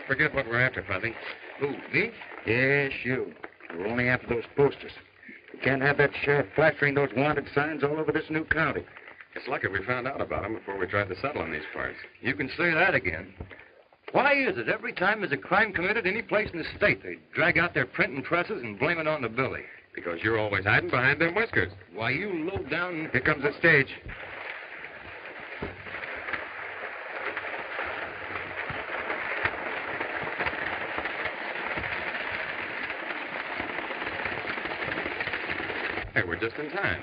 Forget what we're after, Fuzzy. Who, me? Yes, you. We're only after those posters. We can't have that sheriff plastering those wanted signs all over this new county. It's lucky we found out about them before we tried to settle in these parts. You can say that again. Why is it every time there's a crime committed any place in the state, they drag out their printing presses and blame it on the Billy? Because you're always hiding behind them whiskers. Why, you low down... Here comes the stage. Hey, we're just in time.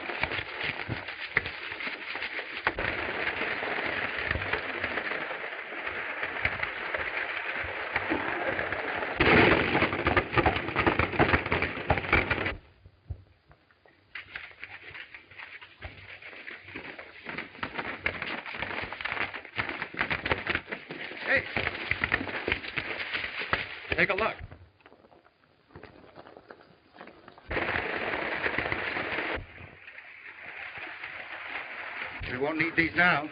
Hey! Take a look. We won't need these now.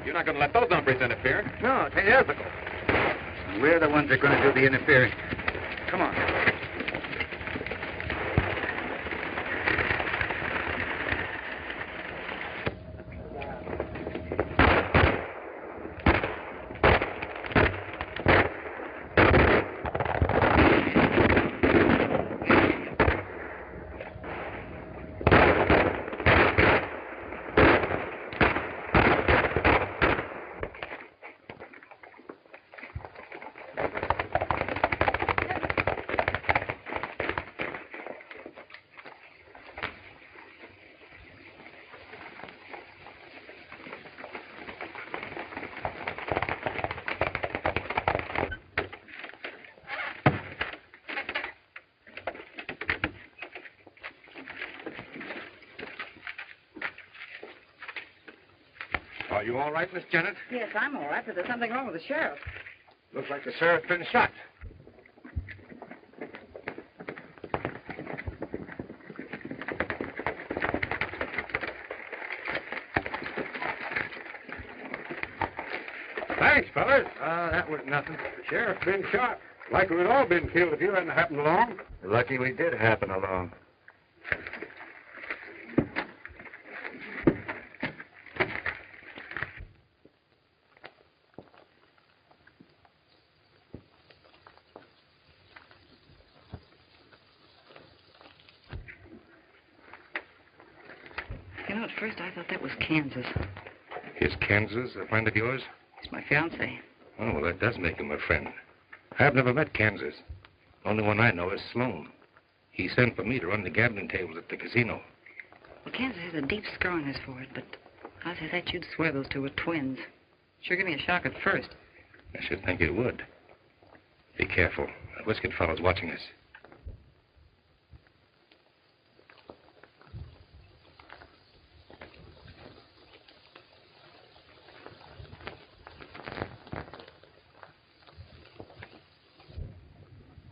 You're not going to let those hombres interfere. No, it ain't ethical. We're the ones that are going to do the interfering. Come on. Are you all right, Miss Janet? Yes, I'm all right, but there's something wrong with the sheriff. Looks like the sheriff's been shot. Thanks, fellas. That was nothing. The sheriff's been shot. Like we'd all been killed if you hadn't happened along. Lucky we did happen along. You know, at first I thought that was Kansas. Is Kansas a friend of yours? He's my fiancé. Oh, well, that does make him a friend. I've never met Kansas. Only one I know is Sloan. He sent for me to run the gambling tables at the casino. Well, Kansas has a deep scar on his forehead, but I say that you'd swear those two were twins. Sure gave me a shock at first. I should think it would. Be careful. That whiskered fellow's watching us.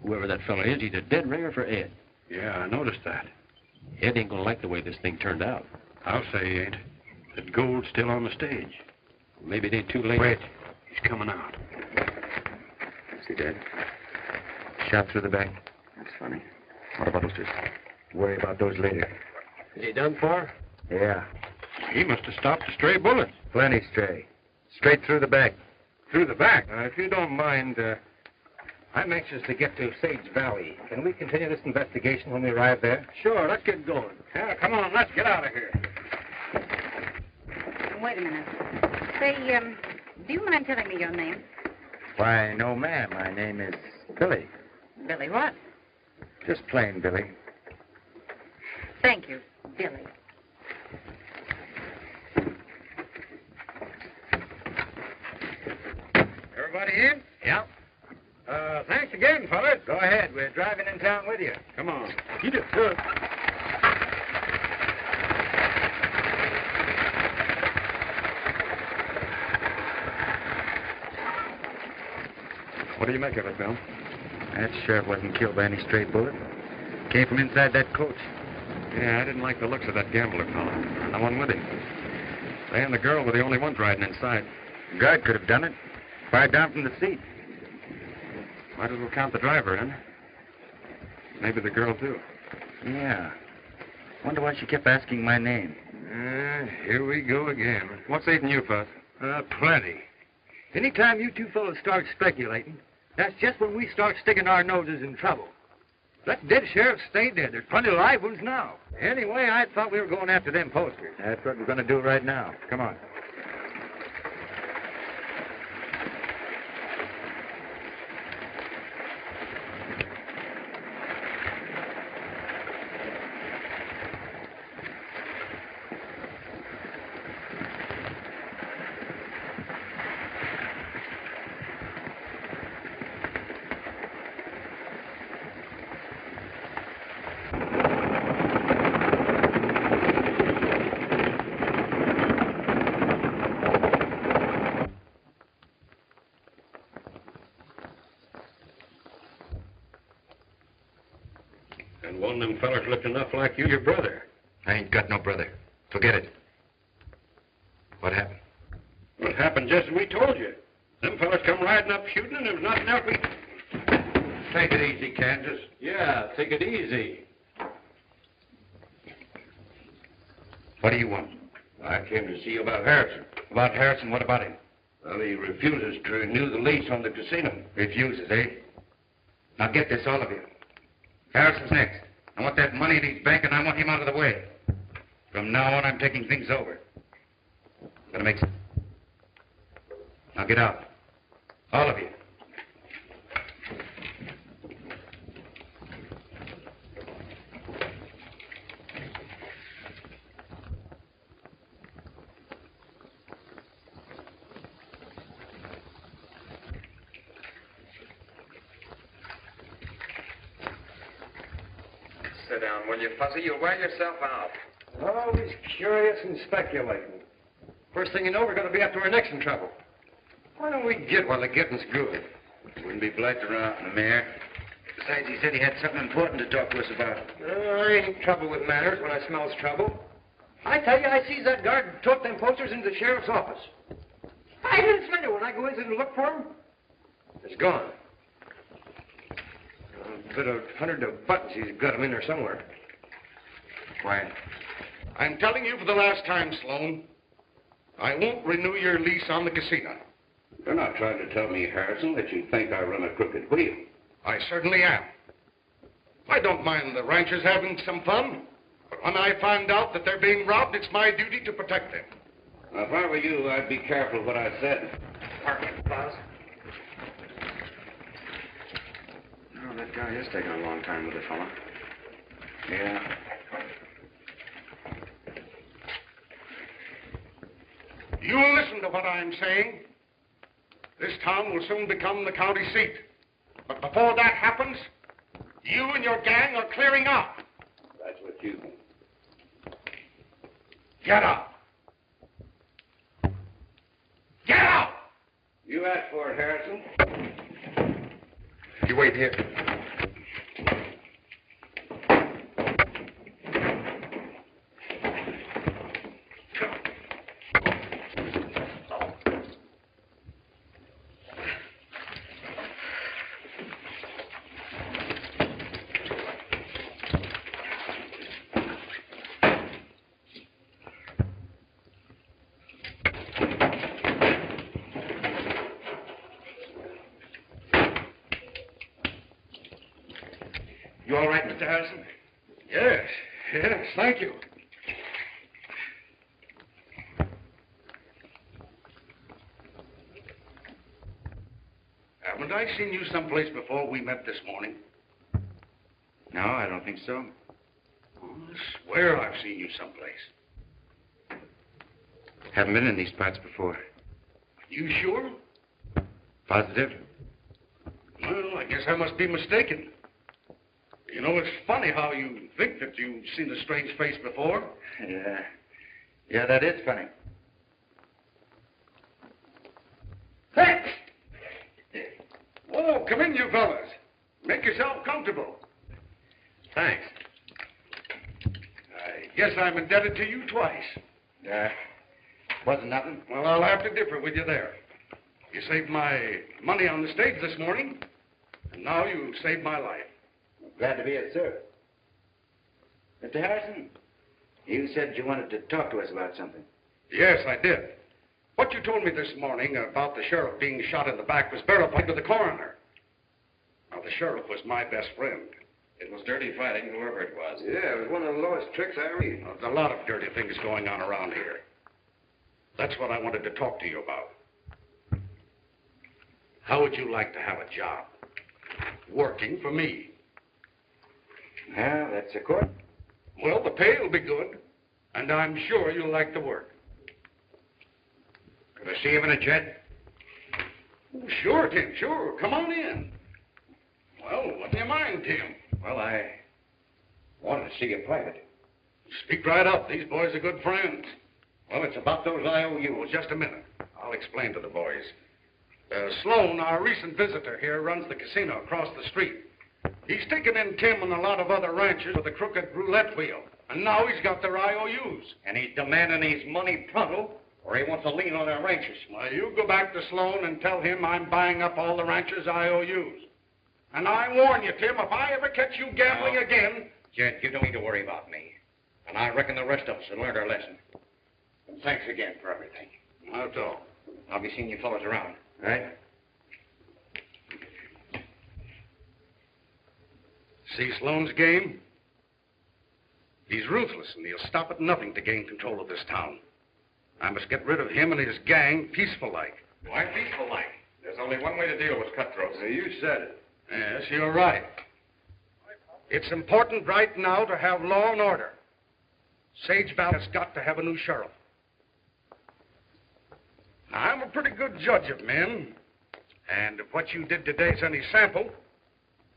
Whoever that fella is, he's a dead ringer for Ed. Yeah, I noticed that. Ed ain't gonna like the way this thing turned out. I'll say he ain't. That gold's still on the stage. Maybe it ain't too late. Wait. He's coming out. Is he dead? Shot through the back. That's funny. What about posters? Worry about those later. Is he done for? Yeah. He must have stopped a stray bullet. Plenty stray. Straight through the back. Through the back. If you don't mind, I'm anxious to get to Sage Valley. Can we continue this investigation when we arrive there? Sure, let's get going. Yeah, come on, let's get out of here. Wait a minute. Say, do you mind telling me your name? Why, no, ma'am. My name is Billy. Billy what? Just plain Billy. Thank you, Billy. Everybody in? Yeah. Thanks again, fellas. Go ahead. We're driving in town with you. Come on. You did good. What do you make of it, Bill? That sheriff wasn't killed by any stray bullet. Came from inside that coach. Yeah, I didn't like the looks of that gambler fellow. No one with him. They and the girl were the only ones riding inside. The guard could have done it. Fired down from the seat. Might as well count the driver in. Maybe the girl, too. Yeah. Wonder why she kept asking my name. Here we go again. What's eating you, Fuss? Plenty. Anytime you two fellows start speculating, that's just when we start sticking our noses in trouble. Let dead sheriffs stay dead. There's plenty of live ones now. Anyway, I thought we were going after them posters. That's what we're going to do right now. Come on. And one of them fellers looked enough like you, your brother. I ain't got no brother. Forget it. What happened? What happened just as we told you. Them fellers come riding up shooting, and there was nothing else we... Take it easy, Kansas. Yeah, take it easy. What do you want? I came to see you about Harrison. About Harrison, what about him? Well, he refuses to renew the lease on the casino. Refuses, eh? Now get this, all of you. Harrison's next. I want that money in his bank, and I want him out of the way. From now on, I'm taking things over. Gonna make some... Now get out. All of you. Sit down, will you, Fuzzy? You'll wear yourself out. Always curious and speculating. First thing you know, we're going to be after our necks in trouble. Why don't we get while the getting's good? Wouldn't be blight around the mayor. Besides, he said he had something important to talk to us about. I ain't trouble with manners when I smells trouble. I tell you, I sees that guard tote them posters into the sheriff's office. I didn't smell it when I go in to look for 'em. It's gone. A bit of hundred of buttons, he's got 'em in there somewhere. Quiet. I'm telling you for the last time, Sloan, I won't renew your lease on the casino. You're not trying to tell me, Harrison, that you think I run a crooked wheel. I certainly am. I don't mind the ranchers having some fun, but when I find out that they're being robbed, it's my duty to protect them. Now, if I were you, I'd be careful what I said. Park it, Buzz. Oh, that guy is taking a long time with the fella. Yeah. You listen to what I'm saying. This town will soon become the county seat. But before that happens, you and your gang are clearing out. That's what you think. Get out. Get out! You asked for it, Harrison. You wait here. You all right, Mr. Harrison? Yes, thank you. Haven't I seen you someplace before we met this morning? No, I don't think so. I swear I've seen you someplace. Haven't been in these parts before. You sure? Positive? Well, I guess I must be mistaken. You know, it's funny how you think that you've seen a strange face before. Yeah. Yeah, that is funny. Hey! Oh, come in, you fellas. Make yourself comfortable. Thanks. I guess I'm indebted to you twice. Wasn't nothing. Well, I'll have to differ with you there. You saved my money on the stage this morning, and now you saved my life. Glad to be of service. Mr. Harrison, you said you wanted to talk to us about something. Yes, I did. What you told me this morning about the sheriff being shot in the back was verified with the coroner. Now, the sheriff was my best friend. It was dirty fighting, whoever it was. Yeah, it was one of the lowest tricks I ever seen. There's a lot of dirty things going on around here. That's what I wanted to talk to you about. How would you like to have a job? Working for me. Well, that's a court. Well, the pay will be good, and I'm sure you'll like the work. Could I see him in a jet? Oh, sure, Tim, sure. Come on in. Well, what do you mind, Tim? Well, I wanted to see you private. Speak right up. These boys are good friends. Well, it's about those IOUs. Just a minute. I'll explain to the boys. Sloan, our recent visitor here, runs the casino across the street. He's taken in Tim and a lot of other ranchers with a crooked roulette wheel. And now he's got their IOUs. And he's demanding his money pronto, or he wants to lien on our ranchers. Well, you go back to Sloan and tell him I'm buying up all the ranchers' IOUs. And I warn you, Tim, if I ever catch you gambling again... Jed, you don't need to worry about me. And I reckon the rest of us have learned our lesson. And thanks again for everything. That's all. I'll be seeing you fellows around, right? See Sloan's game? He's ruthless, and he'll stop at nothing to gain control of this town. I must get rid of him and his gang peaceful-like. Why peaceful-like? There's only one way to deal with cutthroats. You said it. Yes, you're right. It's important right now to have law and order. Sage Valley has got to have a new sheriff. Now, I'm a pretty good judge of men, and if what you did today is any sample,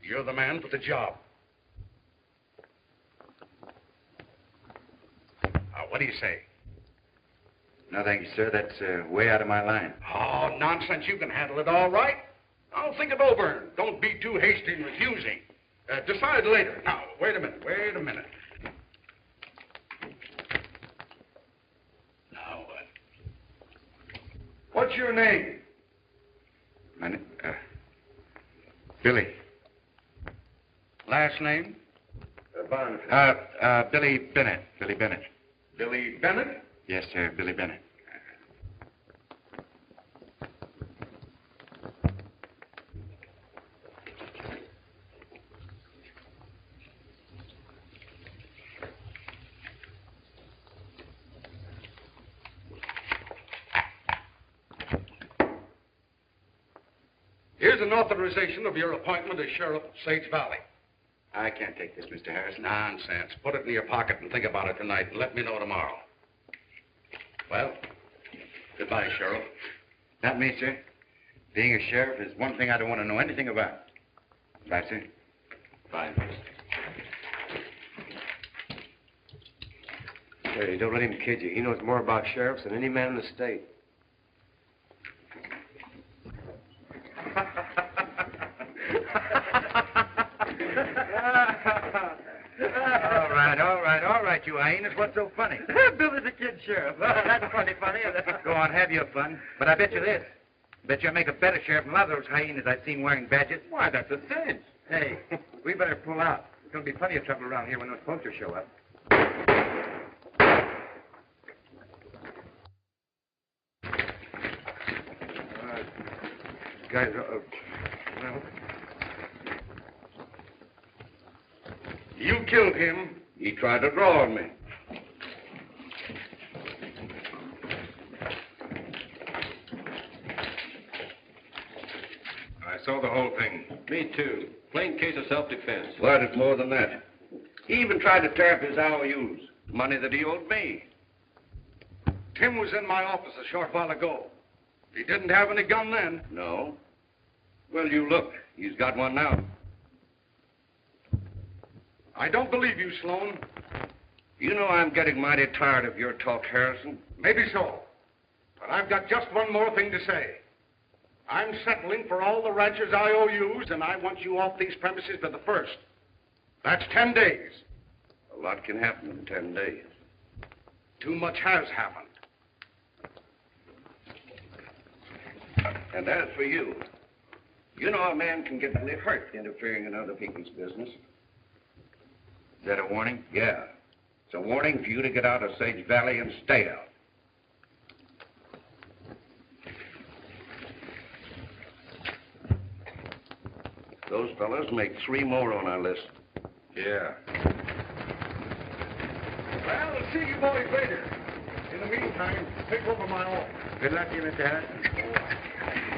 you're the man for the job. Now, what do you say? No, thank you, sir. That's way out of my line. Oh, nonsense. You can handle it all right. I'll think it over. Don't be too hasty in refusing. Decide later. Now, wait a minute. Now, what's your name? My name? Billy. Last name? Billy Bennett. Billy Bennett. Billy Bennett? Yes, sir, Billy Bennett. Here's an authorization of your appointment as Sheriff of Sage Valley. I can't take this, Mr. Harrison. Nonsense. Put it in your pocket and think about it tonight, and let me know tomorrow. Well, goodbye, Sheriff. Not me, sir. Being a sheriff is one thing I don't want to know anything about. Bye, sir. Bye. Hey, don't let him kid you. He knows more about sheriffs than any man in the state. All right, you hyenas. What's so funny? Billy's a kid sheriff. That's funny. Go on, have your fun. But I bet you this. Bet you'll make a better sheriff than a lot of those hyenas I've seen wearing badges. Why, that's a cinch. Hey, we better pull out. There's going to be plenty of trouble around here when those posters show up. Guys, You killed him. he tried to draw on me. I saw the whole thing. Me too. Plain case of self-defense. Glad it's more than that. He even tried to tear up his IOUs, money that he owed me. Tim was in my office a short while ago. He didn't have any gun then. No? Well, you look. He's got one now. I don't believe you, Sloan. You know I'm getting mighty tired of your talk, Harrison. Maybe so. But I've got just one more thing to say. I'm settling for all the rancher's IOUs, and I want you off these premises by the 1st. That's 10 days. A lot can happen in 10 days. Too much has happened. And as for you, you know a man can get really hurt interfering in other people's business. Is that a warning? Yeah. It's a warning for you to get out of Sage Valley and stay out. Those fellas make 3 more on our list. Yeah. Well, we'll see you boys later. In the meantime, take over my office. Good luck to you, Mr. Harrison.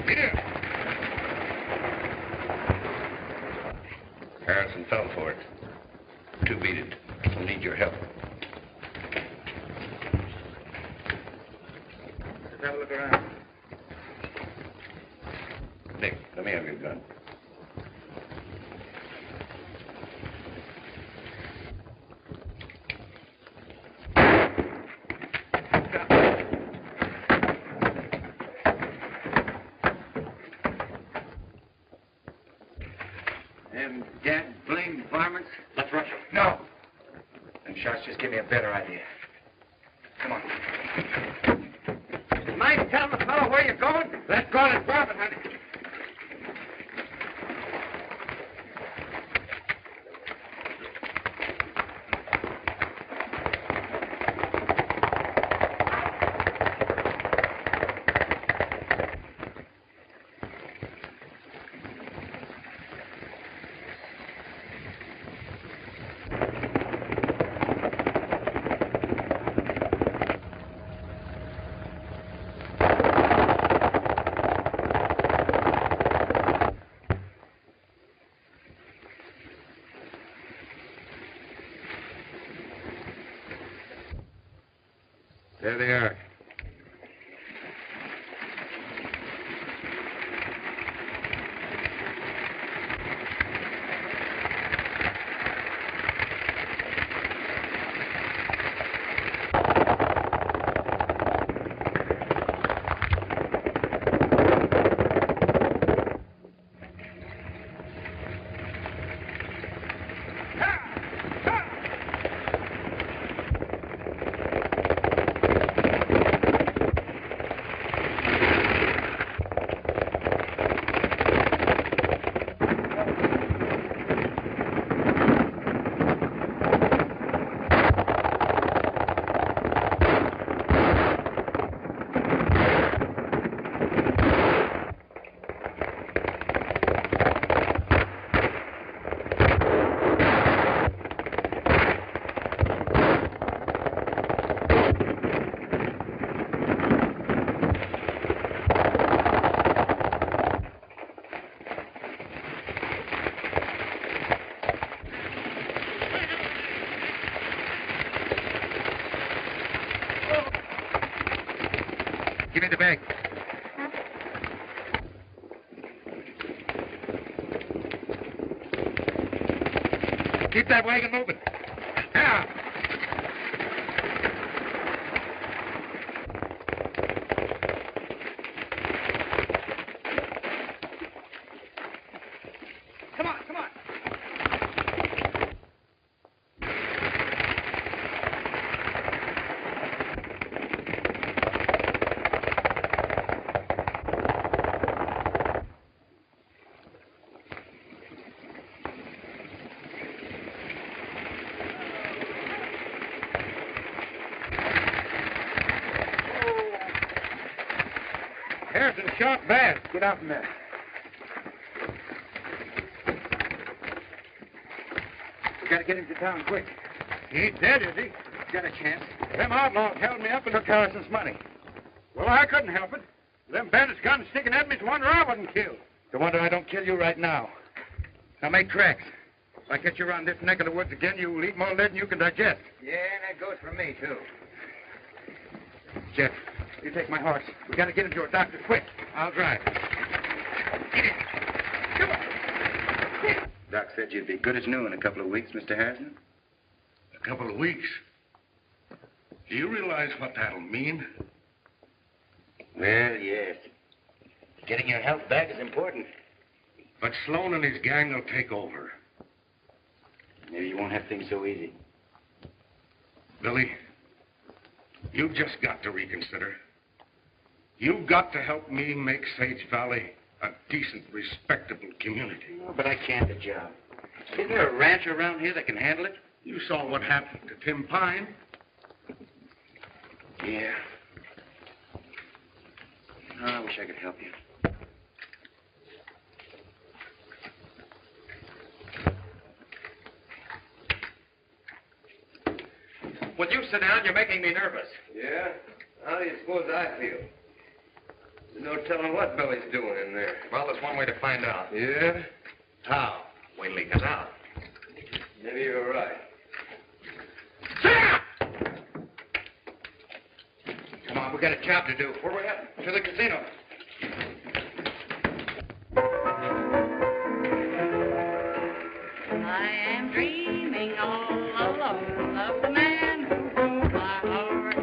Here. Harrison fell for it. 2 beat it. We'll need your help. Let's have a look around. Nick, let me have your gun. Them dead blamed varmints. Let's rush him. No. Them shots just give me a better idea. Come on. Mind telling the fellow where you're going? Let's call it varmint hunting. There they are. Give me the bag. Keep that wagon moving. Now. Come on, come on. Harrison shot bad. Get out from there. We gotta get him to town quick. He ain't dead, is he? Got a chance. Them outlaws held me up and took Harrison's money. Well, I couldn't help it. Them bandits guns sticking at me's wonder I wasn't killed. The wonder I don't kill you right now. Now make tracks. If I catch you around this neck of the woods again, you'll eat more lead than you can digest. Yeah, and that goes for me, too. Jeff, you take my horse. We got to get him to a doctor quick. I'll drive. Come on. Doc said you'd be good as new in a couple of weeks, Mr. Harrison. A couple of weeks? Do you realize what that'll mean? Well, yes. Getting your health back is important. But Sloan and his gang will take over. Maybe you won't have things so easy. Billy, you've just got to reconsider. You've got to help me make Sage Valley a decent, respectable community. Oh, but I can't the job. Isn't there a ranch around here that can handle it? You saw what happened to Tim Pine. Yeah. Oh, I wish I could help you. Would you sit down? You're making me nervous. Yeah? How do you suppose I feel? There's no telling what Billy's doing in there. Well, there's one way to find out. Yeah? How? Wait till he comes out. Maybe you're right. Come on, we got a job to do. Where we at? To the casino. I am dreaming all alone of the man who broke my heart.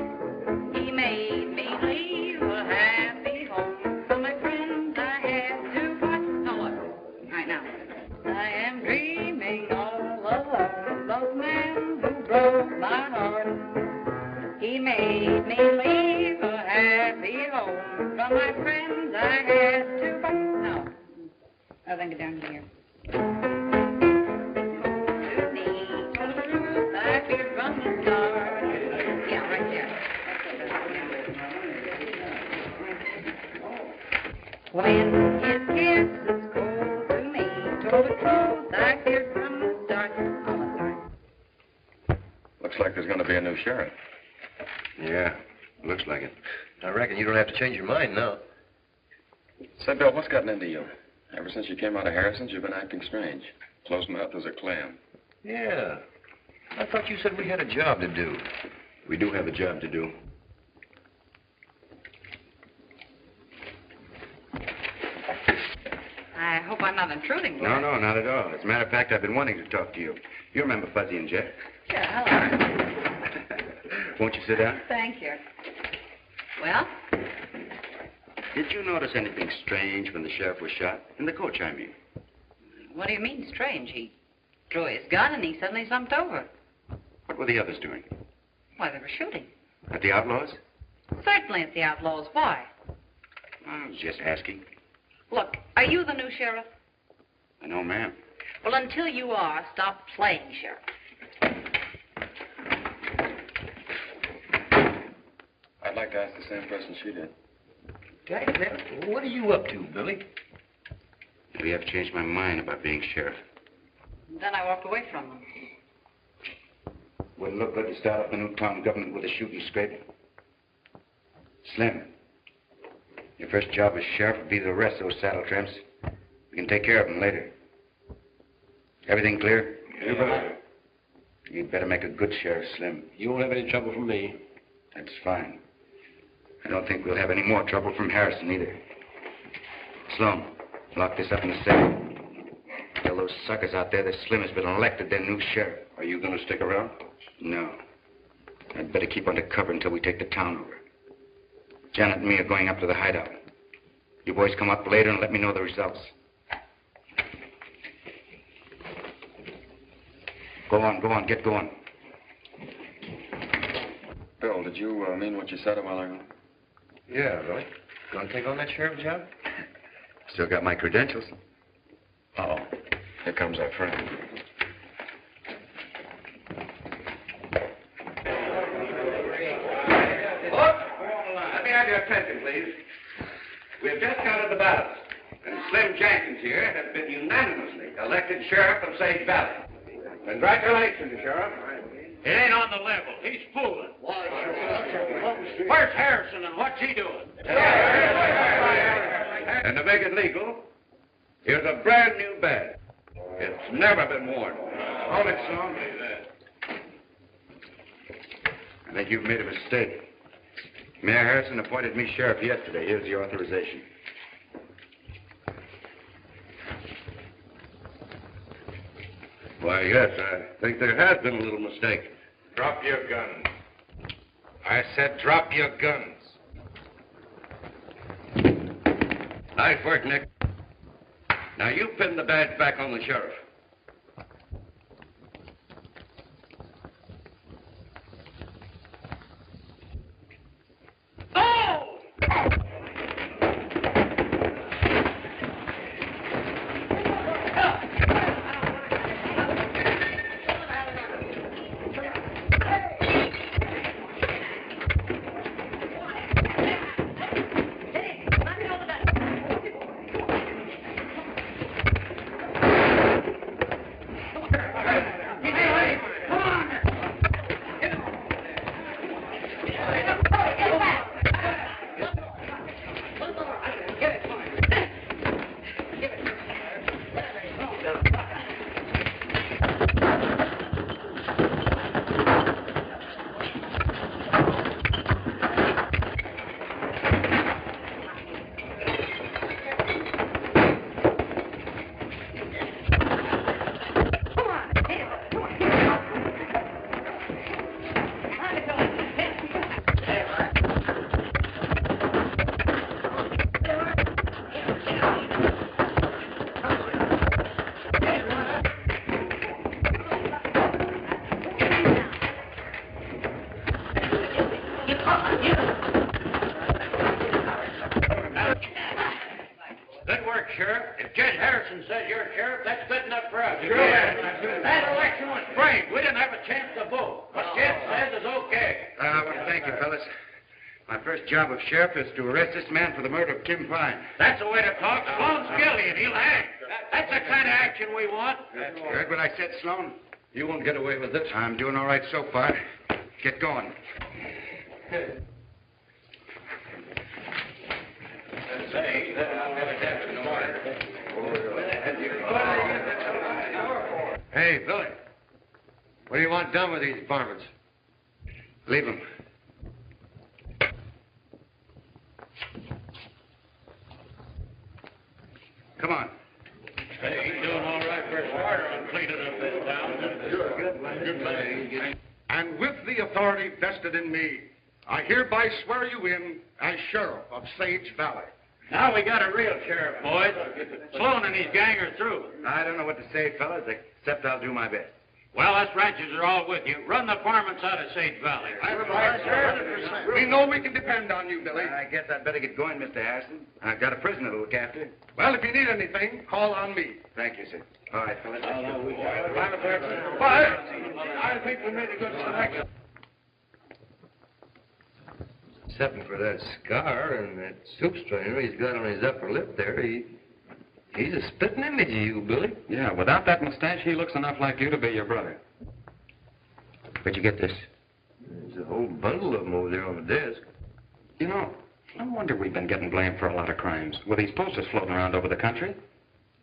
He made me leave a happy home for my friends I had to part. No, look. Right now. I am dreaming all alone of the man who broke my heart. He made me leave a happy home for my friends I had to part. No. I think it down here. Yeah, right there. When his kiss is cold to me, told the truth I feared from the start. Looks like there's going to be a new sheriff. Yeah, looks like it. I reckon you don't have to change your mind now. Say, Bill, what's gotten into you? Ever since you came out of Harrison's, you've been acting strange. Close-mouthed as a clam. Yeah. I thought you said we had a job to do. We do have a job to do. I hope I'm not intruding, No, no, not at all. As a matter of fact, I've been wanting to talk to you. You remember Fuzzy and Jeff? Yeah, hello. Won't you sit down? Thank you. Well? Did you notice anything strange when the sheriff was shot? In the coach, I mean. What do you mean, strange? He drew his gun and he suddenly slumped over. What were the others doing? Why, they were shooting. At the outlaws? Certainly at the outlaws. Why? I was just asking. Look, are you the new sheriff? No, ma'am. Well, until you are, stop playing sheriff. I'd like to ask the same question she did. What are you up to, Billy? Maybe I've changed my mind about being sheriff. Then I walked away from them. Wouldn't look good to start up the new town government with a shooting scrape. Slim, your first job as sheriff would be to arrest those saddle tramps. We can take care of them later. Everything clear? Yeah. You'd better make a good sheriff, Slim. You won't have any trouble from me. That's fine. I don't think we'll have any more trouble from Harrison either. Sloan, lock this up in the safe. Tell those suckers out there that Slim has been elected their new sheriff. Are you going to stick around? No. I'd better keep under cover until we take the town over. Janet and me are going up to the hideout. You boys come up later and let me know the results. Go on, get going. Bill, did you mean what you said a while ago? Yeah, Billy. Gonna take on that sheriff job? Still got my credentials. Uh-oh. Here comes our friend. Let me have your attention, please. We've just counted the ballots, and Slim Jenkins here has been unanimously elected sheriff of Sage Valley. Congratulations, Sheriff. It ain't on the level. He's fooling. Where's Harrison and what's he doing? And to make it legal, here's a brand new badge. It's Never been warned. Hold it, Sloan. I think you've made a mistake. Mayor Harrison appointed me sheriff yesterday. Here's the authorization. Why, yes, I think there has been a little mistake. Drop your guns. I said drop your guns. Nice work, Nick. Now you pin the badge back on the sheriff. Good work, Sheriff. If Judge Harrison says you're sheriff, that's good enough for us. That election was framed. We didn't have a chance to vote. What Judge says is okay. I want to thank you, fellas. My first job of sheriff is to arrest this man for the murder of Kim Pine. That's the way to talk. Sloan's guilty and he'll hang. That's the kind of action we want. You heard what I said, Sloan? You won't get away with this. I'm doing all right so far. Get going. Hey, Billy. What do you want done with these varmints? Leave him. Come on. Hey, he's doing all right for a starter on cleaning up this town. Good man. And with the authority vested in me, I hereby swear you in as sheriff of Sage Valley. Now we got a real sheriff, boys. Sloan and his gang are through. I don't know what to say, fellas, except I'll do my best. Well, us ranchers are all with you. Run the varmints out of Sage Valley. We know we can depend on you, Billy. I guess I'd better get going, Mr. Harrison. I've got a prisoner to look after. Well, if you need anything, call on me. Thank you, sir. All right, fellas. But I think we made a good selection. Except for that scar and that soup strainer he's got on his upper lip there, he's a spitting image of you, Billy. Yeah, without that mustache, he looks enough like you to be your brother. Where'd you get this? There's a whole bundle of them over there on the desk. You know, no wonder we've been getting blamed for a lot of crimes. With these posters floating around over the country.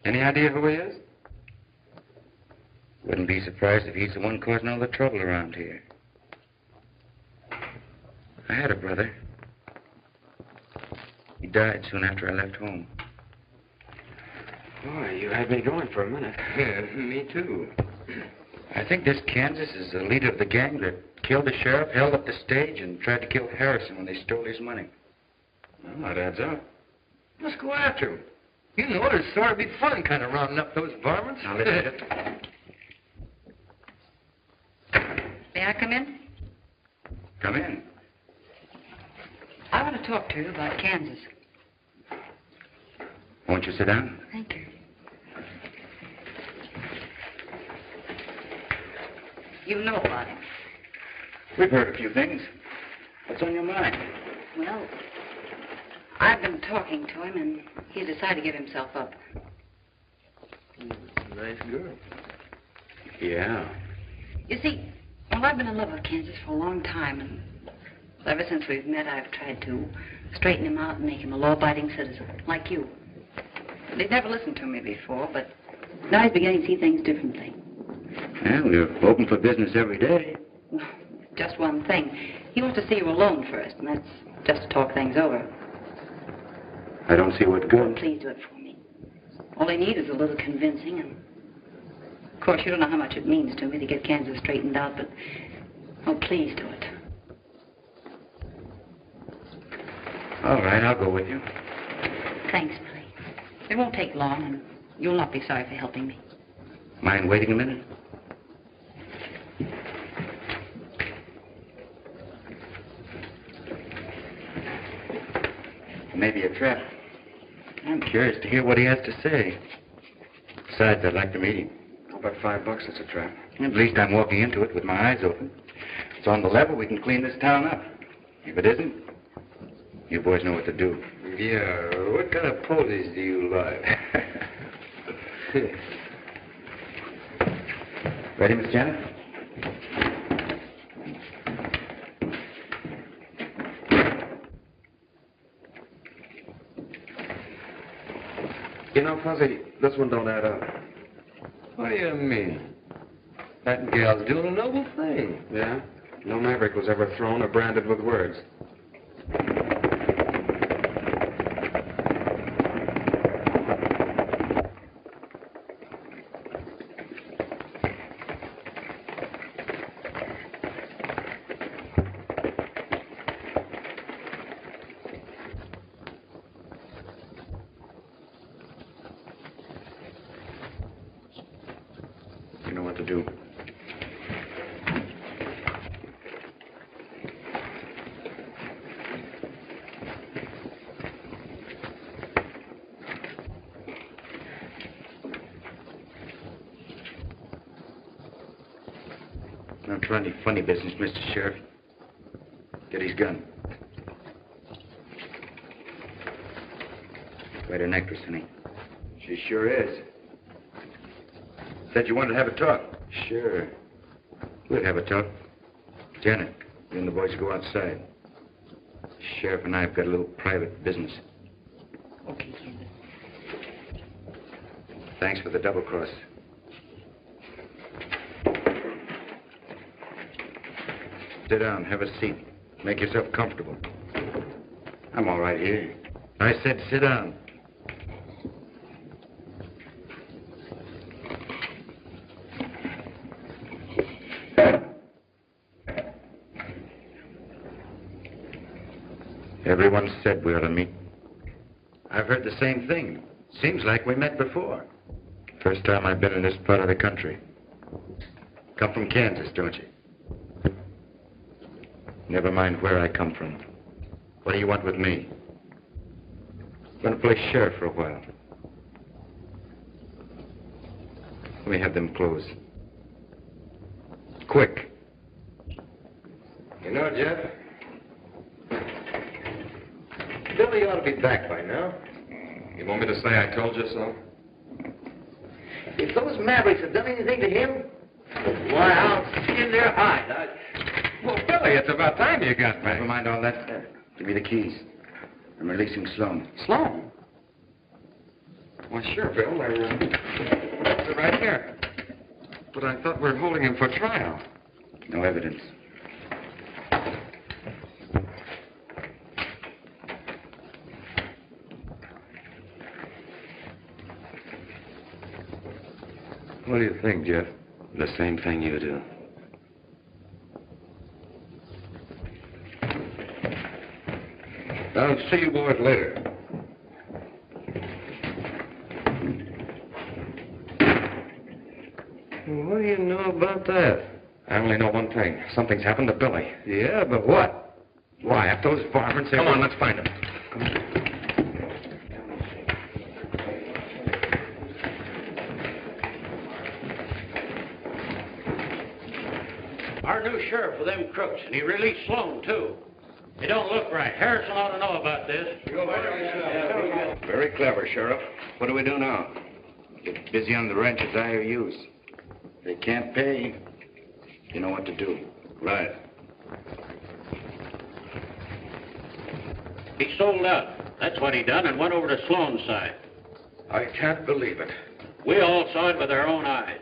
Any idea who he is? Wouldn't be surprised if he's the one causing all the trouble around here. I had a brother. He died soon after I left home. Boy, you had me going for a minute. Yeah, me too. I think this Kansas is the leader of the gang that killed the sheriff, held up the stage, and tried to kill Harrison when they stole his money. Well, that adds up. Let's go after him. You know, it'd sort of be fun kind of rounding up those varmints. Now, listen. May I come in? Come in. I want to talk to you about Kansas. Won't you sit down? Thank you. You know about him. We've heard a few things. What's on your mind? Well, I've been talking to him, and he's decided to give himself up. Nice girl. Yeah. You see, well, I've been in love with Kansas for a long time, and ever since we've met, I've tried to straighten him out and make him a law-abiding citizen, like you. They'd never listened to me before, but Now he's beginning to see things differently. Yeah, we're open for business every day. Just one thing. He wants to see you alone first, and that's just to talk things over. I don't see what good. Please do it for me. All I need is a little convincing, and of course you don't know how much it means to me to get Kansas straightened out, but oh, please do it. All right, I'll go with you. Thanks, Billy. It won't take long, and you'll not be sorry for helping me. Mind waiting a minute? Maybe a trap. I'm curious to hear what he has to say. Besides, I'd like to meet him. How about $5? It's a trap. At least I'm walking into it with my eyes open. It's on the level. We can clean this town up. If it isn't, you boys know what to do. Yeah, what kind of poses do you like? Ready, Miss Janet? You know, Fuzzy, this one don't add up. What do you mean? That gal's doing a noble thing. Yeah? No maverick was ever thrown or branded with words. You know what to do. Don't try any funny business, Mr. Sheriff. Get his gun. Quite an actress, isn't he? She sure is. Said you wanted to have a talk. Sure. We'll have a talk. Janet, you and the boys go outside. Sheriff and I have got a little private business. Okay, Kansas. Thanks for the double cross. Sit down, have a seat. Make yourself comfortable. I'm all right here. I said sit down. Everyone said we ought to meet. I've heard the same thing. Seems like we met before. First time I've been in this part of the country. Come from Kansas, don't you? Never mind where I come from. What do you want with me? I'm going to play sheriff for a while. Let me have them clothes. Quick. You know, Jeff, Billy ought to be back by now. You want me to say I told you so? If those Mavericks have done anything to him, why, I'll skin their hide. Well, Billy, it's about time you got back. Never mind all that. Give me the keys. I'm releasing Sloan. Sloan? Well, sure, Bill. They're right here. But I thought we were holding him for trial. No evidence. What do you think, Jeff? The same thing you do. I'll see you boys later. What do you know about that? I only know one thing. Something's happened to Billy. Yeah, but what? Why, if those varmints... Come on, let's find him. Our new sheriff for them crooks, and he released Sloan, too. It don't look right. Harrison ought to know about this. Very clever, Sheriff. What do we do now? Get busy on the ranch's IOUs. If they can't pay, you know what to do. Right. He sold out. That's what he done and went over to Sloan's side. I can't believe it. We all saw it with our own eyes.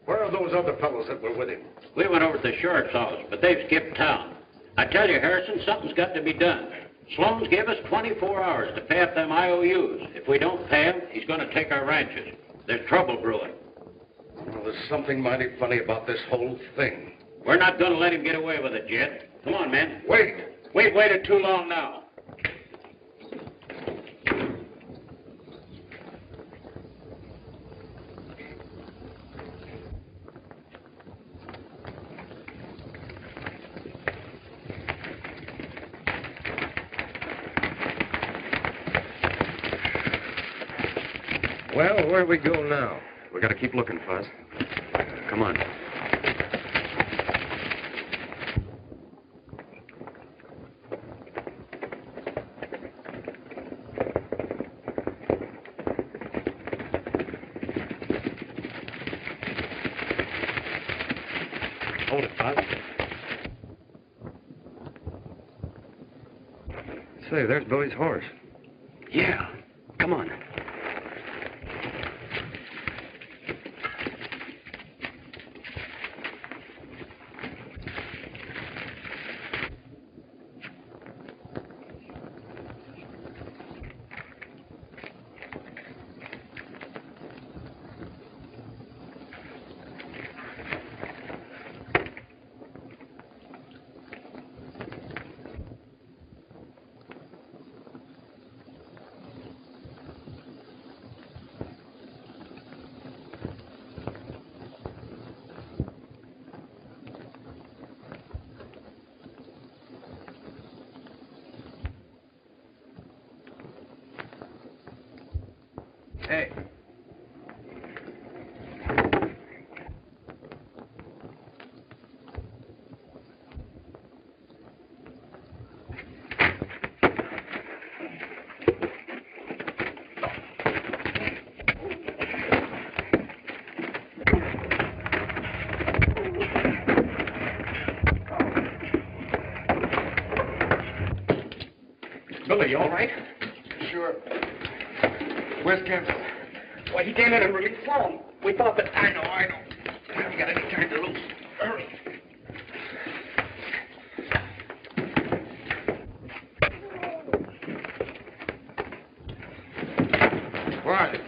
Where are those other fellows that were with him? We went over to the sheriff's office, but they've skipped town. I tell you, Harrison, something's got to be done. Sloan's gave us 24 hours to pay up them IOUs. If we don't pay him, he's going to take our ranches. There's trouble brewing. Well, there's something mighty funny about this whole thing. We're not going to let him get away with it, Jed. Come on, men. Wait. We've waited too long now. Well, where do we go now? We gotta keep looking, Fuzz. Come on. Hold it, Fuzz. Say, there's Billy's horse. Yeah. Come on. Hey. Billy, you all right? Sure. Where's Campbell? Why, he came in and released Sloan. We thought that... I know. We haven't got any time to lose. Hurry. Where are they?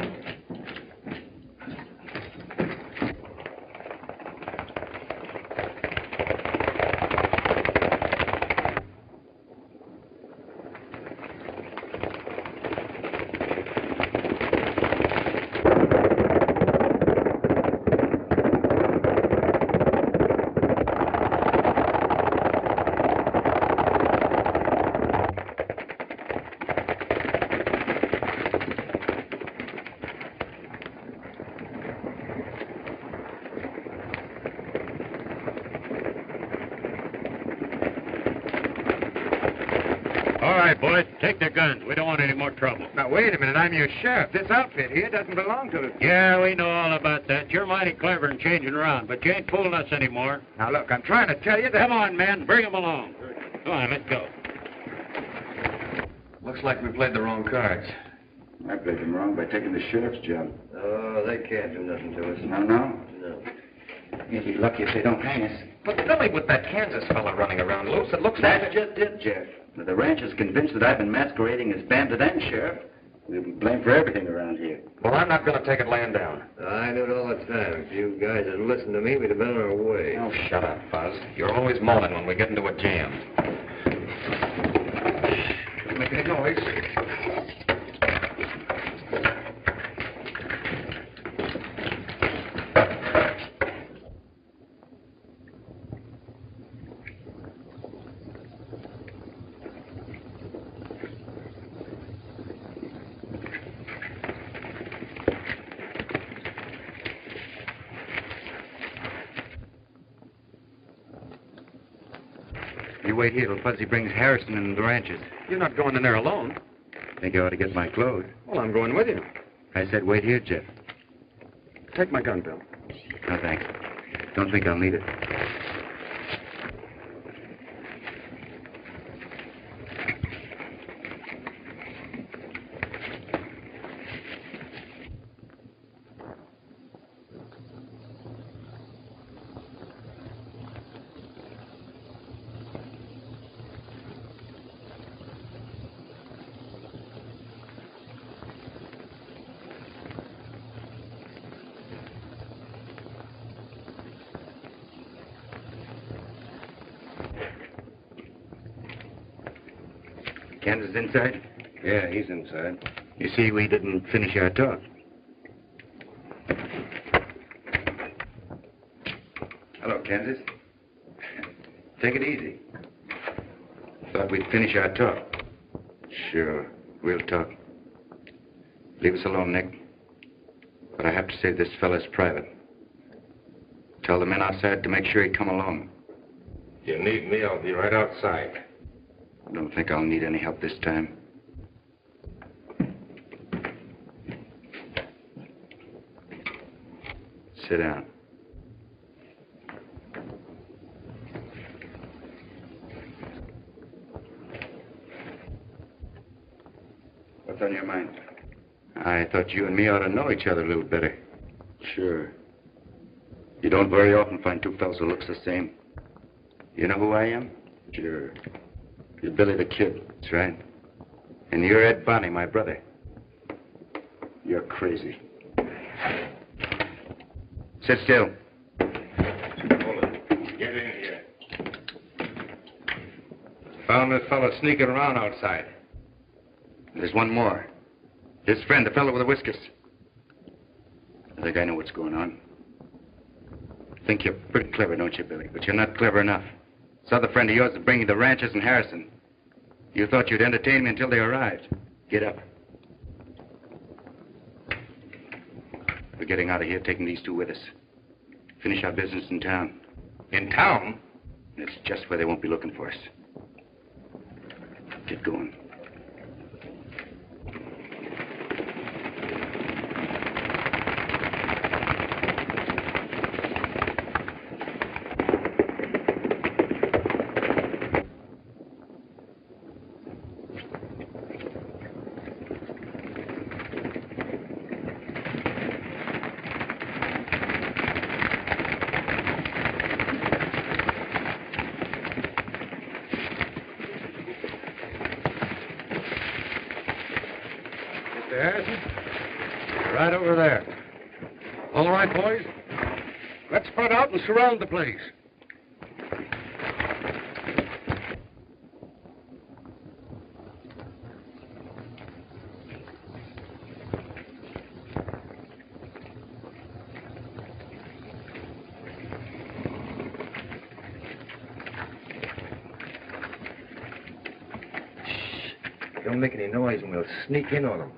All right, boys, take their guns. We don't want any more trouble. Now, wait a minute. I'm your sheriff. This outfit here doesn't belong to the... Yeah, we know all about that. You're mighty clever in changing around, but you ain't fooling us anymore. Now, look, I'm trying to tell you that... Come on, men. Bring them along. Come on, let's go. Looks like we played the wrong cards. I played them wrong by taking the sheriff's job. Oh, they can't do nothing to us. No, no. No. You'll be lucky if they don't hang us. But Billy, with that Kansas fella running around loose, it looks That's like... just it, Jeff. Now, the ranch is convinced that I've been masquerading as bandit and sheriff. We'll be blamed for everything around here. Well, I'm not going to take it laying down. I knew it all the time. If you guys had listened to me, we'd have been on our way. Oh, shut up, Fuzz. You're always moaning when we get into a jam. Don't make any noise. You wait here till Fuzzy brings Harrison and the ranches. You're not going in there alone. Think you ought to get my clothes. Well, I'm going with you. I said wait here, Jeff. Take my gun, Bill. No, thanks. Don't think I'll need it. Kansas inside? Yeah, he's inside. You see, we didn't finish our talk. Hello, Kansas. Take it easy. Thought we'd finish our talk. Sure, we'll talk. Leave us alone, Nick. But I have to say this fella's private. Tell the men outside to make sure he come along. If you need me, I'll be right outside. I don't think I'll need any help this time. Sit down. What's on your mind? I thought you and me ought to know each other a little better. Sure. You don't very often find two fellows who looks the same. You know who I am? Sure. You're Billy the Kid. That's right. And you're Ed Bonney, my brother. You're crazy. Sit still. Hold it. Get in here. Found this fellow sneaking around outside. There's one more. His friend, the fellow with the whiskers. I think I know what's going on. Think you're pretty clever, don't you, Billy? But you're not clever enough. This other friend of yours is bringing the ranchers in Harrison. You thought you'd entertain me until they arrived. Get up. We're getting out of here, taking these two with us. Finish our business in town. In town? It's just where they won't be looking for us. Get going. Right over there. All right, boys. Let's spread out and surround the place. Don't make any noise and we'll sneak in on them.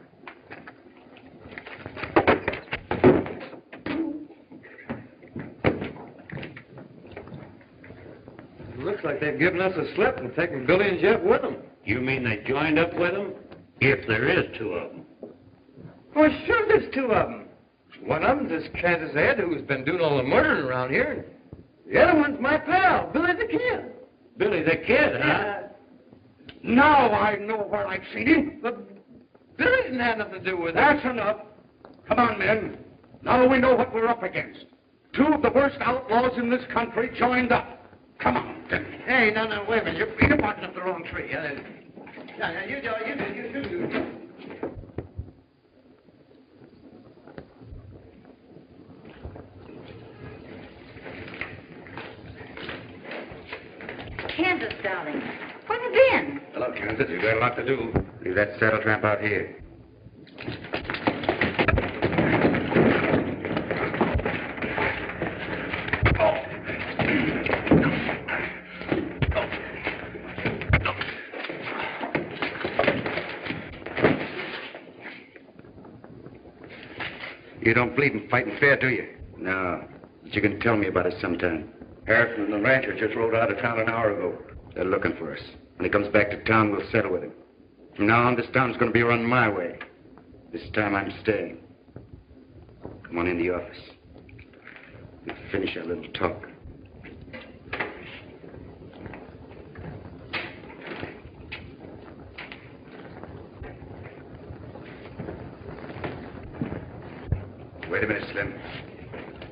Looks like they've given us a slip and taken Billy and Jeff with them. You mean they joined up with them? If there is two of them. Well, sure there's two of them. One of them's this Kansas Ed who's been doing all the murdering around here. The other one's my pal, Billy the Kid. Billy the Kid, huh? Now I know where I've seen him. But Billy didn't have nothing to do with it. That's enough. Come on, men. Now we know what we're up against. Two of the worst outlaws in this country joined up. Come on. Hey, no, wait a minute. You're barking up the wrong tree. Yeah, you do. Kansas, darling. Where have you been? Hello, Kansas. You got a lot to do. Leave that saddle tramp out here. You don't believe in fighting fair, do you? No. But you can tell me about it sometime. Harrison and the rancher just rode out of town an hour ago. They're looking for us. When he comes back to town, we'll settle with him. From now on, this town's going to be run my way. This time I'm staying. Come on in the office. We'll finish our little talk. Wait a minute, Slim.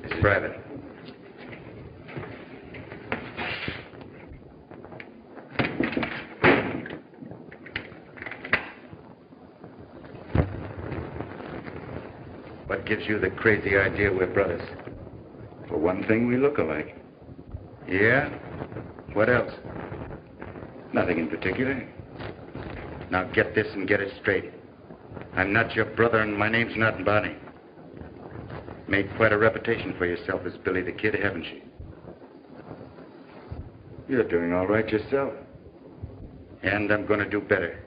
This is private. What gives you the crazy idea we're brothers? For one thing, we look alike. Yeah? What else? Nothing in particular. Now get this and get it straight. I'm not your brother and my name's not Bonnie. Made quite a reputation for yourself as Billy the Kid, haven't you? You're doing all right yourself. And I'm going to do better.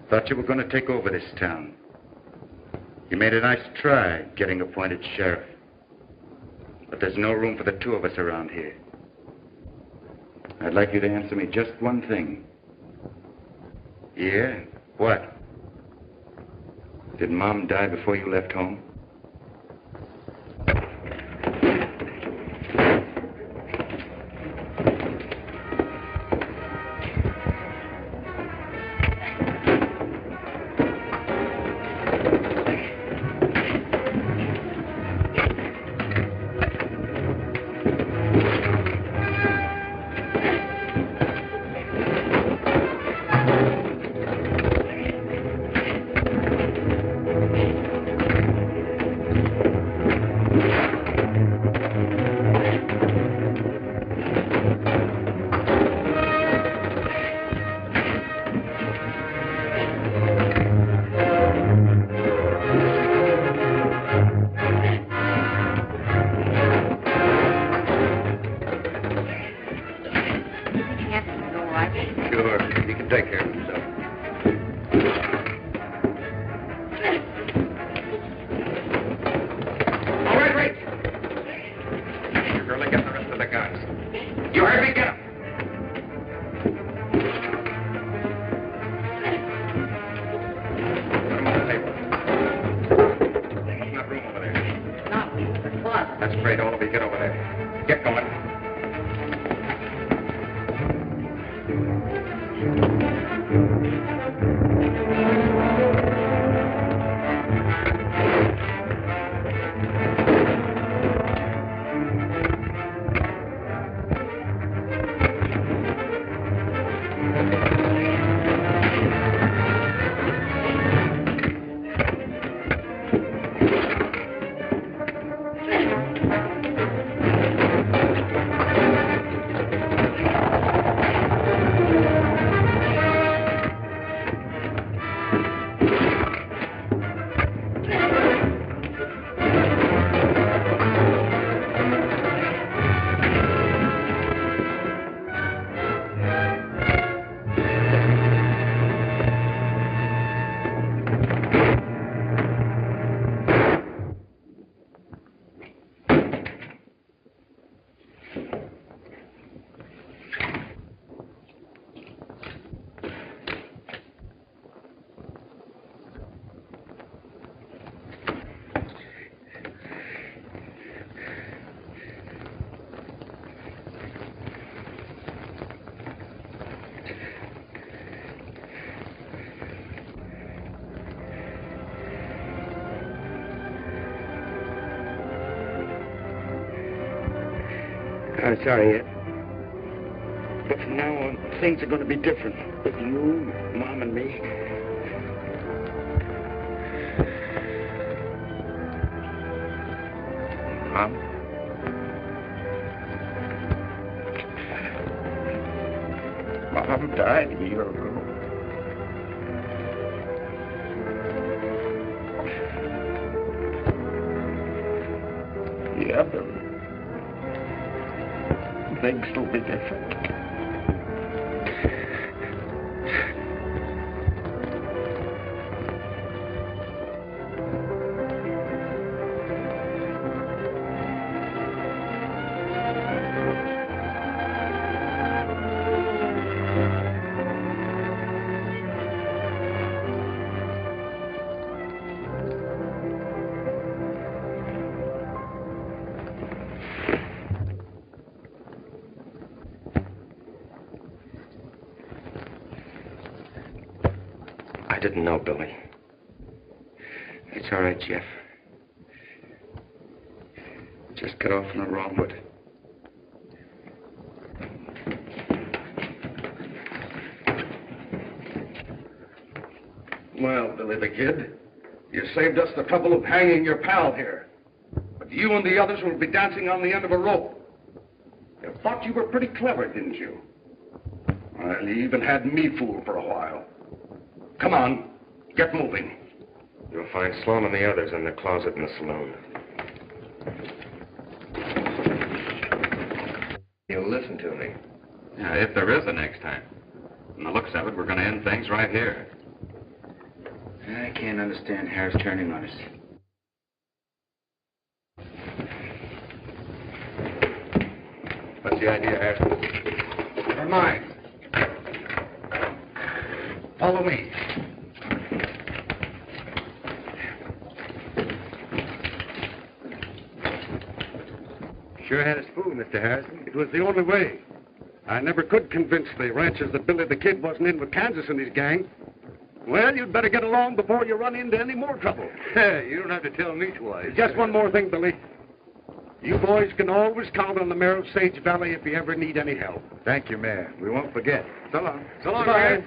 Thought you were going to take over this town. You made a nice try getting appointed sheriff. But there's no room for the two of us around here. I'd like you to answer me just one thing. Yeah? What? Did Mom die before you left home? I'm sorry, Ed. But from now on, things are going to be different. With you, Mom, and me. Mom? Mom died a year ago. Yeah, but things will be different. I didn't know, Billy. It's all right, Jeff. Just got off on the wrong foot. Well, Billy the Kid, you saved us the trouble of hanging your pal here. But you and the others will be dancing on the end of a rope. You thought you were pretty clever, didn't you? Well, you even had me fooled for a while. Come on. Get moving. You'll find Sloan and the others in the closet in the saloon. You'll listen to me. Yeah, if there is a next time. From the looks of it, we're going to end things right here. I can't understand Harris turning on us. What's the idea, Harris? Never mind. Follow me. Sure had us fooled, Mr. Harrison. It was the only way. I never could convince the ranchers that Billy the Kid wasn't in with Kansas and his gang. Well, you'd better get along before you run into any more trouble. You don't have to tell me twice. Just one more thing, Billy. You boys can always count on the mayor of Sage Valley if you ever need any help. Thank you, Mayor. We won't forget. So long. So long, Mayor.